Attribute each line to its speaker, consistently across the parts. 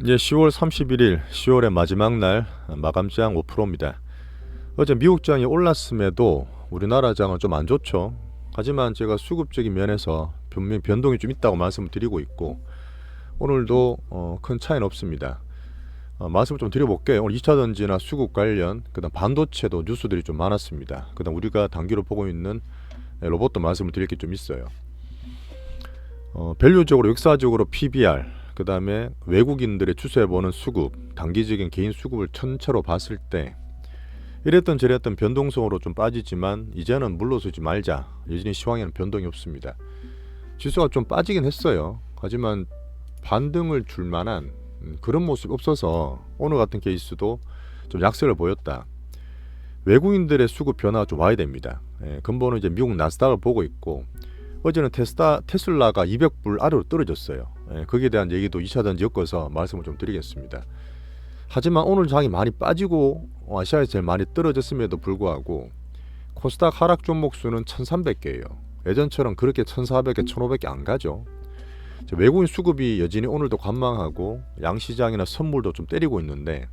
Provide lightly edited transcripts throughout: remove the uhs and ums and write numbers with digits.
Speaker 1: 이제 10월 31일, 10월의 마지막 날 마감장 5%입니다. 어제 미국장이 올랐음에도 우리나라 장은 좀 안 좋죠. 하지만 제가 수급적인 면에서 분명 변동이 좀 있다고 말씀을 드리고 있고, 오늘도 큰 차이는 없습니다. 말씀을 좀 드려볼게요. 오늘 2차전지나 수급 관련, 그다음 반도체도 뉴스들이 좀 많았습니다. 그다음 우리가 단기로 보고 있는 로봇도 말씀을 드릴 게 좀 있어요. 밸류적으로 역사적으로 PBR, 그 다음에 외국인들의 추세해보는 수급, 단기적인 개인 수급을 전체로 봤을 때 이랬던 저랬던 변동성으로 좀 빠지지만 이제는 물러서지 말자. 여전히 시황에는 변동이 없습니다. 지수가 좀 빠지긴 했어요. 하지만 반등을 줄 만한 그런 모습이 없어서 오늘 같은 케이스도 좀 약세를 보였다. 외국인들의 수급 변화가 좀 와야 됩니다. 근본은 이제 미국 나스닥을 보고 있고, 어제는 테슬라가 200불 아래로 떨어졌어요. 거기에 대한 얘기도 2차전지 엮어서 말씀을 좀 드리겠습니다. 하지만 오늘 장이 많이 빠지고 아시아에서 제일 많이 떨어졌음에도 불구하고 코스닥 하락 종목 수는 1300개예요. 예전처럼 그렇게 1400개, 1500개 안 가죠. 외국인 수급이 여전히 오늘도 관망하고 양시장이나 선물도 좀 때리고 있는데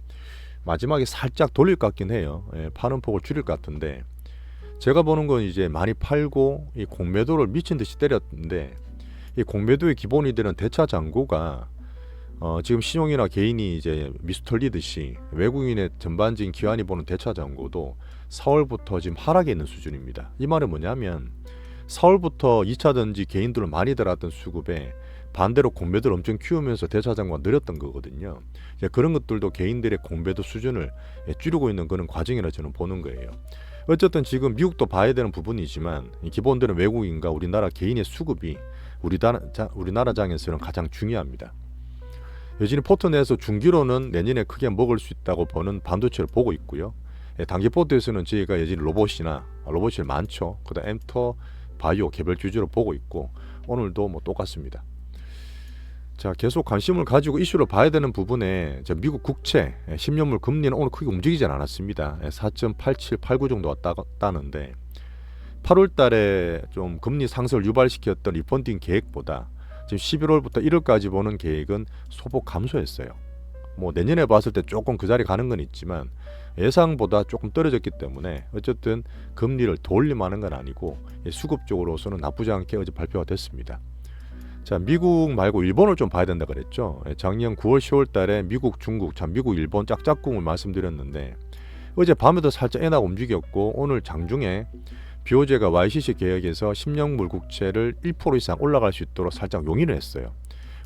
Speaker 1: 마지막에 살짝 돌릴 것 같긴 해요. 파는 폭을 줄일 것 같은데, 제가 보는 건 이제 많이 팔고 이 공매도를 미친 듯이 때렸는데, 이 공매도의 기본이 되는 대차 잔고가 지금 신용이나 개인이 이제 미수 털리듯이 외국인의 전반적인 기관이 보는 대차 잔고도 4월부터 지금 하락에 있는 수준입니다. 이 말은 뭐냐면 4월부터 2차전지 개인들을 많이 들어왔던 수급에 반대로 공매도를 엄청 키우면서 대차 잔고가 늘었던 거거든요. 그런 것들도 개인들의 공매도 수준을 줄이고 있는 그런 과정이라 저는 보는 거예요. 어쨌든 지금 미국도 봐야 되는 부분이지만 기본적으로 외국인과 우리나라 개인의 수급이 우리나라 장에서는 가장 중요합니다. 여전히 포트 내에서 중기로는 내년에 크게 먹을 수 있다고 보는 반도체를 보고 있고요. 단기 포트에서는 저희가 여전히 로봇이 많죠. 그다음 엠터, 바이오 개별 주주로 보고 있고, 오늘도 뭐 똑같습니다. 자, 계속 관심을 가지고 이슈를 봐야 되는 부분에 미국 국채 10년물 금리는 오늘 크게 움직이진 않았습니다. 4.8789 정도 왔다는데 8월 달에 좀 금리 상승을 유발시켰던 리펀딩 계획보다 지금 11월부터 1월까지 보는 계획은 소폭 감소했어요. 뭐 내년에 봤을 때 조금 그 자리 가는 건 있지만 예상보다 조금 떨어졌기 때문에 어쨌든 금리를 더 올림하는 건 아니고 수급 쪽으로서는 나쁘지 않게 어제 발표가 됐습니다. 자, 미국 말고 일본을 좀 봐야 된다 그랬죠. 작년 9월 10월 달에 미국, 중국, 미국, 일본 짝짝꿍을 말씀드렸는데 어제 밤에도 살짝 엔화가 움직였고, 오늘 장중에 BOJ가 YCC 계획에서 10년물 국채를 1% 이상 올라갈 수 있도록 살짝 용인을 했어요.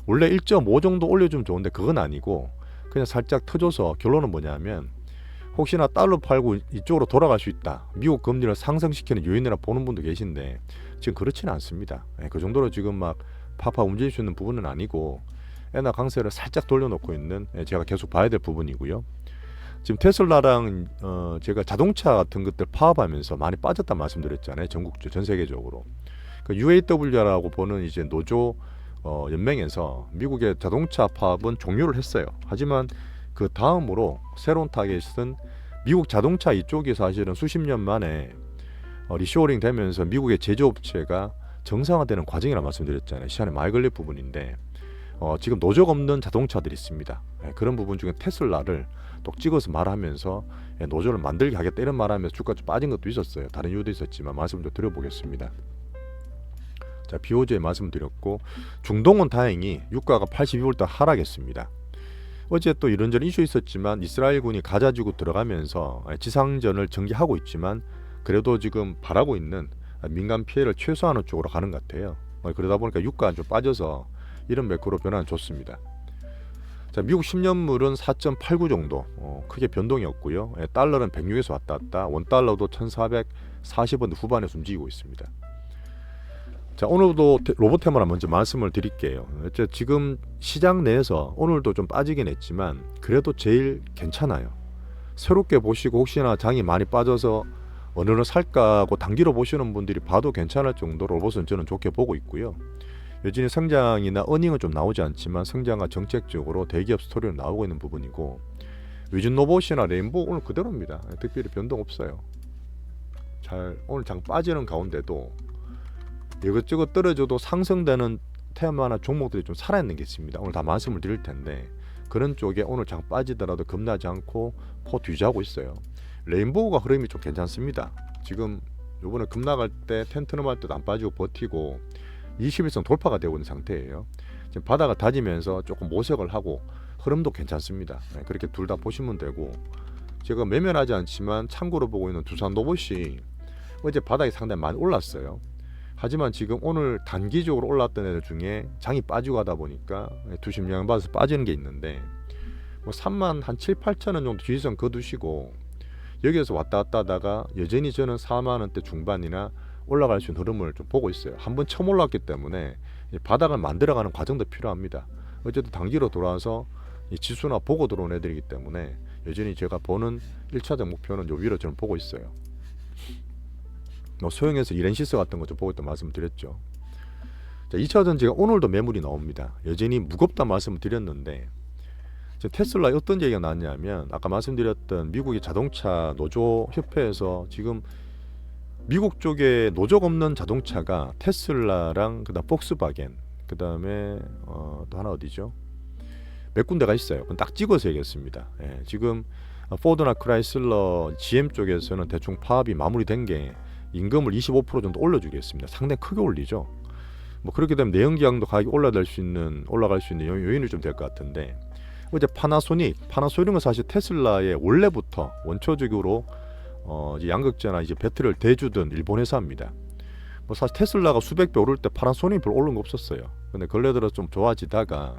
Speaker 1: 원래 1.5 정도 올려주면 좋은데 그건 아니고 그냥 살짝 터줘서, 결론은 뭐냐면 혹시나 달러 팔고 이쪽으로 돌아갈 수 있다, 미국 금리를 상승시키는 요인이라 보는 분도 계신데 지금 그렇지는 않습니다. 그 정도로 지금 막 파파 움직일 수 있는 부분은 아니고 엔화 강세를 살짝 돌려놓고 있는, 제가 계속 봐야 될 부분이고요. 지금 테슬라랑 제가 자동차 같은 것들 파업하면서 많이 빠졌다 말씀드렸잖아요. 전 세계적으로. 그 UAW라고 보는 이제 노조 연맹에서 미국의 자동차 파업은 종료를 했어요. 하지만 그 다음으로 새로운 타겟은 미국 자동차 이쪽이 사실은 수십 년 만에 리쇼어링 되면서 미국의 제조업체가 정상화되는 과정이라 말씀드렸잖아요. 시간에 많이 걸릴 부분인데 지금 노조가 없는 자동차들이 있습니다. 그런 부분 중에 테슬라를 똑 찍어서 말하면서 노조를 만들게 하겠다 이런 말하면서 주가 좀 빠진 것도 있었어요. 다른 이유도 있었지만 말씀 좀 드려보겠습니다. 자, BOJ 말씀드렸고, 중동은 다행히 유가가 82불 하락했습니다. 어제 또 이런저런 이슈 있었지만 이스라엘군이 가자지구 들어가면서 지상전을 전개하고 있지만 그래도 지금 바라고 있는 민간 피해를 최소화하는 쪽으로 가는 것 같아요. 그러다 보니까 유가가 좀 빠져서 이런 매크로 변화는 좋습니다. 자, 미국 10년물은 4.89 정도, 크게 변동이 없고요. 달러는 106에서 왔다 갔다, 원달러도 1440원 후반에서 움직이고 있습니다. 자, 오늘도 로봇 테마를 먼저 말씀을 드릴게요. 지금 시장 내에서 오늘도 좀 빠지긴 했지만 그래도 제일 괜찮아요. 새롭게 보시고 혹시나 장이 많이 빠져서 어느를 살까 하고 단기로 보시는 분들이 봐도 괜찮을 정도로 로봇은 저는 좋게 보고 있고요. 여전히 성장이나 어닝은 좀 나오지 않지만 성장과 정책적으로 대기업 스토리는 나오고 있는 부분이고, 위준 로봇이나 레인보우 오늘 그대로입니다. 특별히 변동 없어요. 잘 오늘 장 빠지는 가운데도 이것저것 떨어져도 상승되는 테마나 종목들이 좀 살아있는 게 있습니다. 오늘 다 말씀을 드릴 텐데 그런 쪽에 오늘 장 빠지더라도 겁나지 않고 포 뒤지하고 있어요. 레인보우가 흐름이 좀 괜찮습니다. 지금 요번에 급락할 때 텐트넘 할 때도 안 빠지고 버티고 21선 돌파가 되고 있는 상태예요. 지금 바닥을 다지면서 조금 모색을 하고 흐름도 괜찮습니다. 그렇게 둘 다 보시면 되고, 제가 매면하지 않지만 참고로 보고 있는 두산 로봇이 어제 바닥이 상당히 많이 올랐어요. 하지만 지금 오늘 단기적으로 올랐던 애들 중에 장이 빠지고 하다 보니까 투심 영향 받아서 빠지는 게 있는데, 뭐 3만 한 7, 8천 원 정도 지지선 거두시고 여기에서 왔다 갔다 하다가 여전히 저는 4만 원대 중반이나 올라갈 수 있는 흐름을 좀 보고 있어요. 한번 처음 올랐기 때문에 바닥을 만들어가는 과정도 필요합니다. 어쨌든 단기로 돌아와서 이 지수나 보고 들어온 애들이기 때문에 여전히 제가 보는 1차적 목표는 요 위로 저는 보고 있어요. 소형에서 이렌시스 같은 거 좀 보고 있다 말씀드렸죠. 자, 2차 전지가 오늘도 매물이 나옵니다. 여전히 무겁다 말씀을 드렸는데, 테슬라에 어떤 얘기가 나왔냐면, 아까 말씀드렸던 미국의 자동차 노조 협회에서 지금 미국 쪽에 노조가 없는 자동차가 테슬라랑 그다음 폭스바겐, 그다음에 또 하나 어디죠? 몇 군데가 있어요. 그건 딱 찍어서 얘기했습니다. 지금 포드나 크라이슬러, GM 쪽에서는 대충 파업이 마무리된 게 임금을 25% 정도 올려주겠습니다. 상당히 크게 올리죠. 뭐 그렇게 되면 내연기관도 가격이 올라갈 수 있는 요인이 좀 될 것 같은데, 어제 파나소닉은 사실 테슬라의 원래부터 원초적으로 이제 양극재나 이제 배터리를 대주던 일본 회사입니다. 뭐 사실 테슬라가 수백 배 오를 때 파나소닉이 별로 오른 거 없었어요. 근데 근래 들어 좀 좋아지다가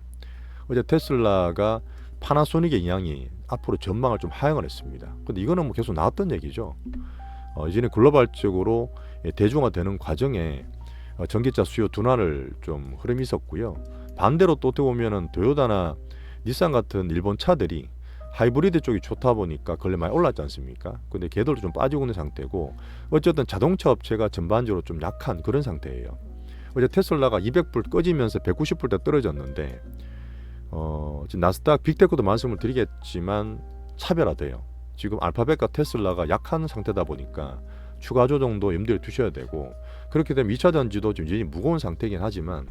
Speaker 1: 어제 테슬라가 파나소닉의 영향이 앞으로 전망을 좀 하향을 했습니다. 근데 이거는 뭐 계속 나왔던 얘기죠. 이제는 글로벌적으로 대중화되는 과정에 전기차 수요 둔화를 좀 흐름이 있었고요. 반대로 또 어떻게 보면은 토요타나 닛산 같은 일본 차들이 하이브리드 쪽이 좋다 보니까 근래 많이 올랐지 않습니까? 근데 걔들도 좀 빠지고 있는 상태고, 어쨌든 자동차 업체가 전반적으로 좀 약한 그런 상태예요. 어제 테슬라가 200불 꺼지면서 190불대 떨어졌는데, 지금 나스닥 빅테크도 말씀을 드리겠지만 차별화돼요. 지금 알파벳과 테슬라가 약한 상태다 보니까 추가 조정도 염두에 두셔야 되고, 그렇게 되면 2차 전지도 좀 여전히 무거운 상태이긴 하지만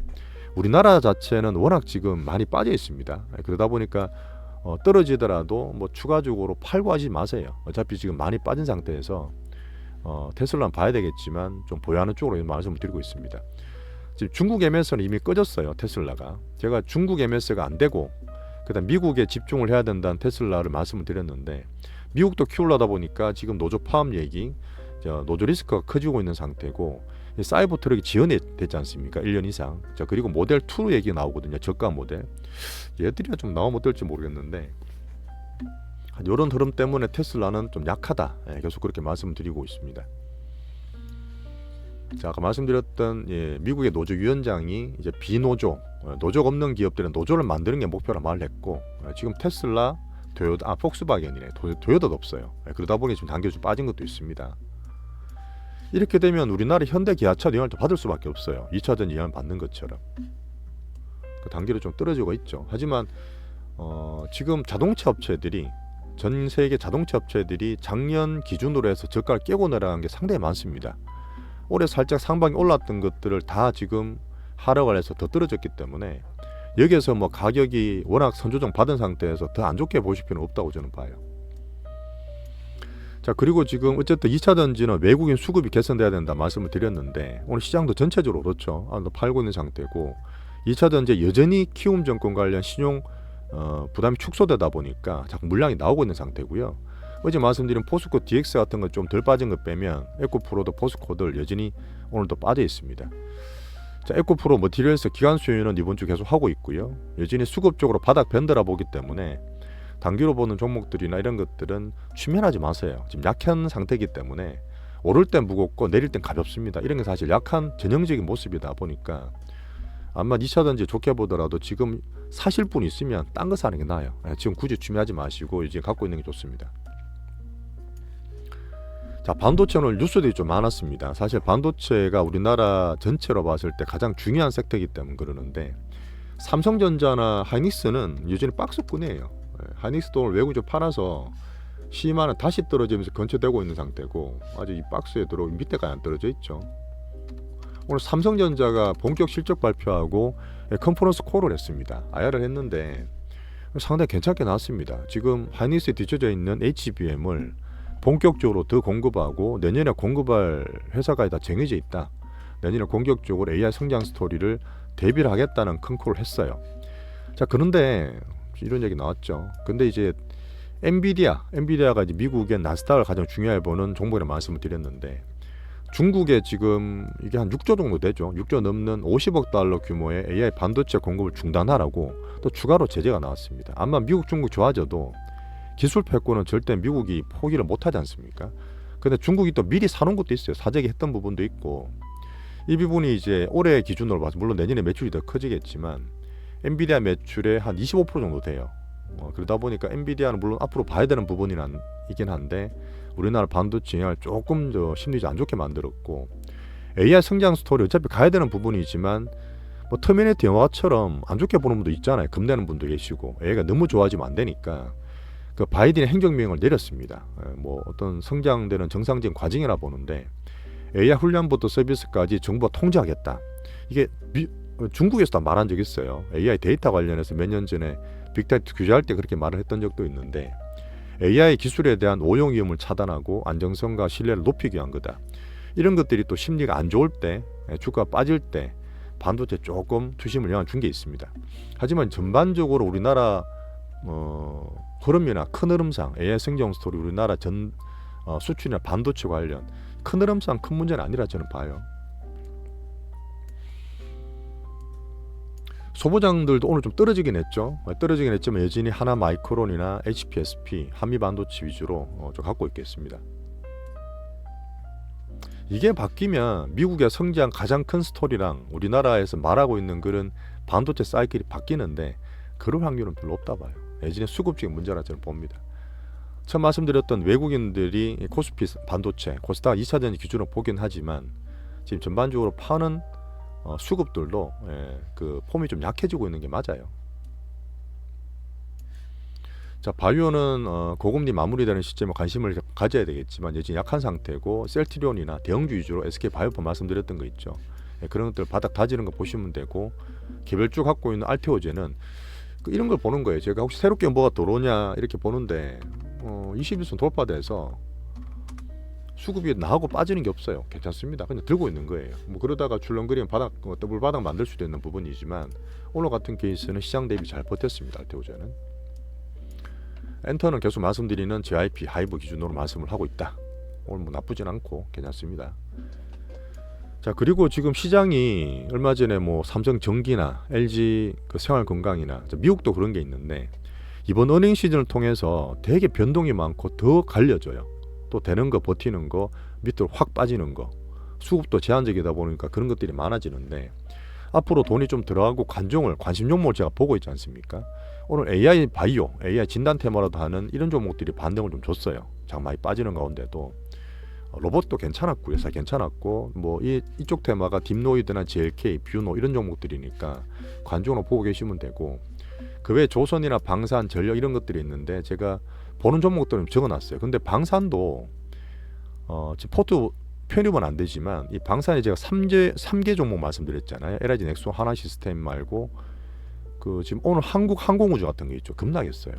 Speaker 1: 우리나라 자체는 워낙 지금 많이 빠져 있습니다. 그러다 보니까 떨어지더라도 뭐 추가적으로 팔고 하지 마세요. 어차피 지금 많이 빠진 상태에서 테슬라는 봐야 되겠지만 좀 보유하는 쪽으로 말씀을 드리고 있습니다. 지금 중국 MS는 이미 꺼졌어요. 테슬라가. 제가 중국 MS가 안 되고 그다음 미국에 집중을 해야 된다는 테슬라를 말씀을 드렸는데, 미국도 키우려다 보니까 지금 노조 파업 얘기, 노조 리스크가 커지고 있는 상태고, 사이버 트럭이 지연이 되지 않습니까? 1년 이상. 자, 그리고 모델 2 얘기가 나오거든요. 저가 모델. 얘들이 좀 나오면 어떨지 모르겠는데, 이런 흐름 때문에 테슬라는 좀 약하다. 계속 그렇게 말씀드리고 있습니다. 자, 아까 말씀드렸던 미국의 노조 위원장이 이제 비노조, 노조가 없는 기업들은 노조를 만드는 게 목표라 말을 했고, 지금 테슬라, 토요타, 폭스바겐이네. 토요타도 없어요. 그러다 보니 지금 단계가 좀 빠진 것도 있습니다. 이렇게 되면 우리나라 현대 기아차도 영향을 받을 수밖에 없어요. 2차전 영향을 받는 것처럼. 그 단계로 좀 떨어지고 있죠. 하지만 지금 자동차 업체들이, 전 세계 자동차 업체들이 작년 기준으로 해서 저가를 깨고 내려간 게 상당히 많습니다. 올해 살짝 상반기 올랐던 것들을 다 지금 하락을 해서 더 떨어졌기 때문에 여기에서 뭐 가격이 워낙 선조정 받은 상태에서 더 안 좋게 보실 필요는 없다고 저는 봐요. 자, 그리고 지금 어쨌든 2차 전지는 외국인 수급이 개선돼야 된다 말씀을 드렸는데, 오늘 시장도 전체적으로 그렇죠. 팔고 있는 상태고, 2차 전지 여전히 키움 정권 관련 신용 부담이 축소되다 보니까 자꾸 물량이 나오고 있는 상태고요. 어제 말씀드린 포스코 DX 같은 거 좀 덜 빠진 거 빼면 에코프로도 포스코들 여전히 오늘도 빠져 있습니다. 자, 에코프로 머티리얼스 기관 수요는 이번 주 계속 하고 있고요. 여전히 수급적으로 바닥 밴드라 보기 때문에 단기로 보는 종목들이나 이런 것들은 추면하지 마세요. 지금 약한 상태이기 때문에 오를 땐 무겁고 내릴 땐 가볍습니다. 이런 게 사실 약한 전형적인 모습이다 보니까 아마 2차 전지 좋게 보더라도 지금 사실 분 있으면 딴 거 사는 게 나아요. 지금 굳이 추면하지 마시고 이제 갖고 있는 게 좋습니다. 자, 반도체 오늘 뉴스들이 좀 많았습니다. 사실 반도체가 우리나라 전체로 봤을 때 가장 중요한 섹터이기 때문에 그러는데, 삼성전자나 하이닉스는 여전히 박스권이에요. 하이닉스도 오늘 외국적 팔아서 시만은 다시 떨어지면서 근처되고 있는 상태고, 아직 이 박스에 들어 밑에까지 안 떨어져 있죠. 오늘 삼성전자가 본격 실적 발표하고 컨퍼런스 콜을 했습니다. IR을 했는데 상당히 괜찮게 나왔습니다. 지금 하이닉스에 뒤쳐져 있는 HBM을 본격적으로 더 공급하고 내년에 공급할 회사가 다 정해져 있다. 내년에 공격적으로 AI 성장 스토리를 대비를 하겠다는 큰 콜을 했어요. 자, 그런데 이런 얘기 나왔죠. 근데 이제 엔비디아가 이제 미국의 나스닥을 가장 중요하게 보는 종목이라는 말씀을 드렸는데, 중국에 지금 이게 한 6조 정도 되죠. 6조 넘는 50억 달러 규모의 AI 반도체 공급을 중단하라고 또 추가로 제재가 나왔습니다. 아마 미국, 중국 좋아져도 기술 패권은 절대 미국이 포기를 못하지 않습니까? 근데 중국이 또 미리 사놓은 것도 있어요. 사재기 했던 부분도 있고. 이 부분이 이제 올해 기준으로 봐서 물론 내년에 매출이 더 커지겠지만 엔비디아 매출의 한 25% 정도 돼요. 그러다 보니까 엔비디아는 물론 앞으로 봐야 되는 부분이긴 한데 우리나라 반도체 영향을 조금 더 심리적으로 안 좋게 만들었고, AI 성장 스토리 어차피 가야 되는 부분이지만 뭐 터미네이터 영화처럼 안 좋게 보는 분도 있잖아요. 겁내는 분도 계시고 AI가 너무 좋아지면 안 되니까 그 바이든의 행정명령을 내렸습니다. 뭐 어떤 성장되는 정상적인 과정이라 보는데 AI 훈련부터 서비스까지 정부가 통제하겠다. 이게 중국에서도 말한 적이 있어요. AI 데이터 관련해서 몇 년 전에 빅데이터 규제할 때 그렇게 말을 했던 적도 있는데, AI 기술에 대한 오용 위험을 차단하고 안정성과 신뢰를 높이기 위한 거다. 이런 것들이 또 심리가 안 좋을 때, 주가가 빠질 때 반도체 조금 투심을 영향 준 게 있습니다. 하지만 전반적으로 우리나라 흐름이나 큰 흐름상 AI 성장 스토리 우리나라 수출이나 반도체 관련 큰 흐름상 큰 문제는 아니라 저는 봐요. 소보장들도 오늘 좀 떨어지긴 했죠. 떨어지긴 했지만 여전히 하나마이크론이나 HPSP, 한미반도체 위주로 좀 갖고 있겠습니다. 이게 바뀌면 미국의 성장 가장 큰 스토리랑 우리나라에서 말하고 있는 그런 반도체 사이클이 바뀌는데 그럴 확률은 별로 없다 봐요. 예전에 수급적인 문제라 저는 봅니다. 처음 말씀드렸던 외국인들이 코스피 반도체, 코스닥 2차전지 기준으로 보긴 하지만 지금 전반적으로 파는 수급들도 그 폼이 좀 약해지고 있는 게 맞아요. 자, 바이오는 고금리 마무리되는 시점에 관심을 가져야 되겠지만 여전히 약한 상태고, 셀트리온이나 대형주 위주로 SK바이오팜 말씀드렸던 거 있죠. 그런 것들 바닥 다지는 거 보시면 되고, 개별주 갖고 있는 알테오제는 이런 걸 보는 거예요. 제가 혹시 새롭게 뭐가 들어오냐 이렇게 보는데 21선 돌파돼서 수급이 나하고 빠지는 게 없어요. 괜찮습니다. 그냥 들고 있는 거예요. 뭐 그러다가 출렁거리면 더블 바닥 만들 수도 있는 부분이지만 오늘 같은 케이스는 시장 대비 잘 버텼습니다. 알테오제는. 엔터는 계속 말씀드리는 JIP 하이브 기준으로 말씀을 하고 있다. 오늘 뭐 나쁘진 않고 괜찮습니다. 자, 그리고 지금 시장이 얼마 전에 뭐 삼성전기나 LG 그 생활건강이나 미국도 그런 게 있는데 이번 어닝 시즌을 통해서 되게 변동이 많고 더 갈려져요. 또 되는 거 버티는 거 밑으로 확 빠지는 거, 수급도 제한적이다 보니까 그런 것들이 많아지는데 앞으로 돈이 좀 들어가고 관심 종목을 제가 보고 있지 않습니까? 오늘 AI 바이오, AI 진단 테마라도 하는 이런 종목들이 반등을 좀 줬어요. 장 많이 빠지는 가운데도 로봇도 괜찮았고 회사 괜찮았고 뭐 이쪽 테마가 딥노이드나 JLK, 뷰노 이런 종목들이니까 관종으로 보고 계시면 되고, 그 외에 조선이나 방산, 전력 이런 것들이 있는데 제가 보는 종목들은 적어놨어요. 근데 방산도 지금 포트 편입은 안 되지만 이 방산에 제가 3개 종목 말씀드렸잖아요. LIG 넥소 하나 시스템 말고 그 지금 오늘 한국 항공우주 같은 거 있죠. 급락했어요.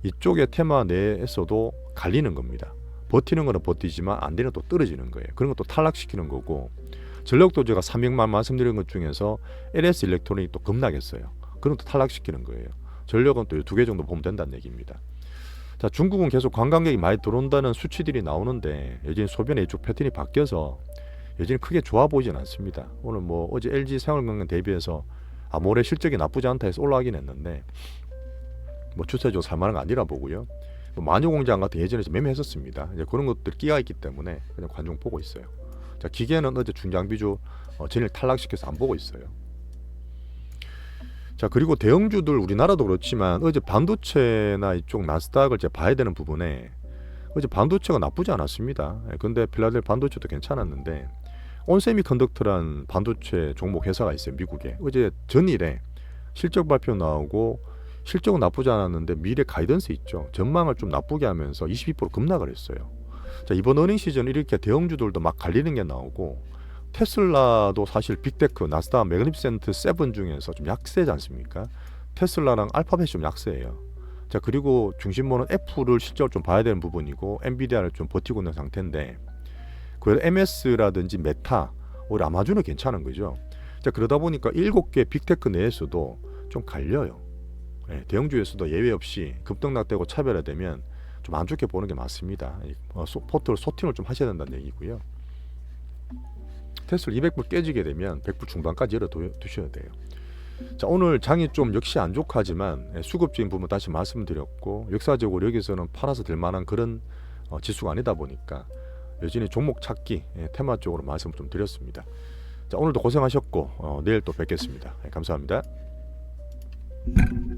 Speaker 1: 이쪽의 테마 내에서도 갈리는 겁니다. 버티는 거는 버티지만 안 되는 또 떨어지는 거예요. 그런 것도 탈락시키는 거고, 전력도 제가 300만 말씀드린 것 중에서 LS 일렉트로닉이 또 급락했어요. 그런 것도 탈락시키는 거예요. 전력은 또 2개 정도 보면 된다는 얘기입니다. 자, 중국은 계속 관광객이 많이 들어온다는 수치들이 나오는데 여전히 소비의 이쪽 패턴이 바뀌어서 여전히 크게 좋아 보이진 않습니다. 오늘 뭐 어제 LG 생활건강 대비해서 모레 실적이 나쁘지 않다 해서 올라가긴 했는데 뭐 추세적으로 살만한 거 아니라 보고요. 뭐 마녀공장 같은 예전에 매매했었습니다. 이제 그런 것들 끼가 있기 때문에 그냥 관중 보고 있어요. 자, 기계는 어제 중장비주 전일 탈락시켜서 안 보고 있어요. 자, 그리고 대형주들 우리나라도 그렇지만 어제 반도체나 이쪽 나스닥을 제가 봐야 되는 부분에 어제 반도체가 나쁘지 않았습니다. 근데 필라델 반도체도 괜찮았는데 온세미컨덕터란 반도체 종목 회사가 있어요. 미국에. 어제 전일에 실적 발표 나오고 실적은 나쁘지 않았는데 미래 가이던스 있죠. 전망을 좀 나쁘게 하면서 22% 급락을 했어요. 자, 이번 어닝 시즌 이렇게 대형주들도 막 갈리는 게 나오고 테슬라도 사실 빅테크, 나스닥, 매그니피센트 7 중에서 좀 약세지 않습니까? 테슬라랑 알파벳이 좀 약세예요. 자, 그리고 중심모는 F를 실제로 좀 봐야 되는 부분이고 엔비디아를 좀 버티고 있는 상태인데 그 MS라든지 메타, 우리 아마존은 괜찮은 거죠. 자, 그러다 보니까 7개 빅테크 내에서도 좀 갈려요. 예, 대형주에서도 예외 없이 급등락되고 차별화되면 좀 안 좋게 보는 게 맞습니다. 포트를 소팅을 좀 하셔야 된다는 얘기고요. 테슬라 200불 깨지게 되면 100불 중반까지 열어 두셔야 돼요. 자, 오늘 장이 좀 역시 안 좋하지만 수급적인 부분 다시 말씀드렸고 역사적으로 여기서는 팔아서 될 만한 그런 지수가 아니다 보니까 여전히 종목 찾기 테마 쪽으로 말씀을 좀 드렸습니다. 자, 오늘도 고생하셨고 내일 또 뵙겠습니다. 감사합니다.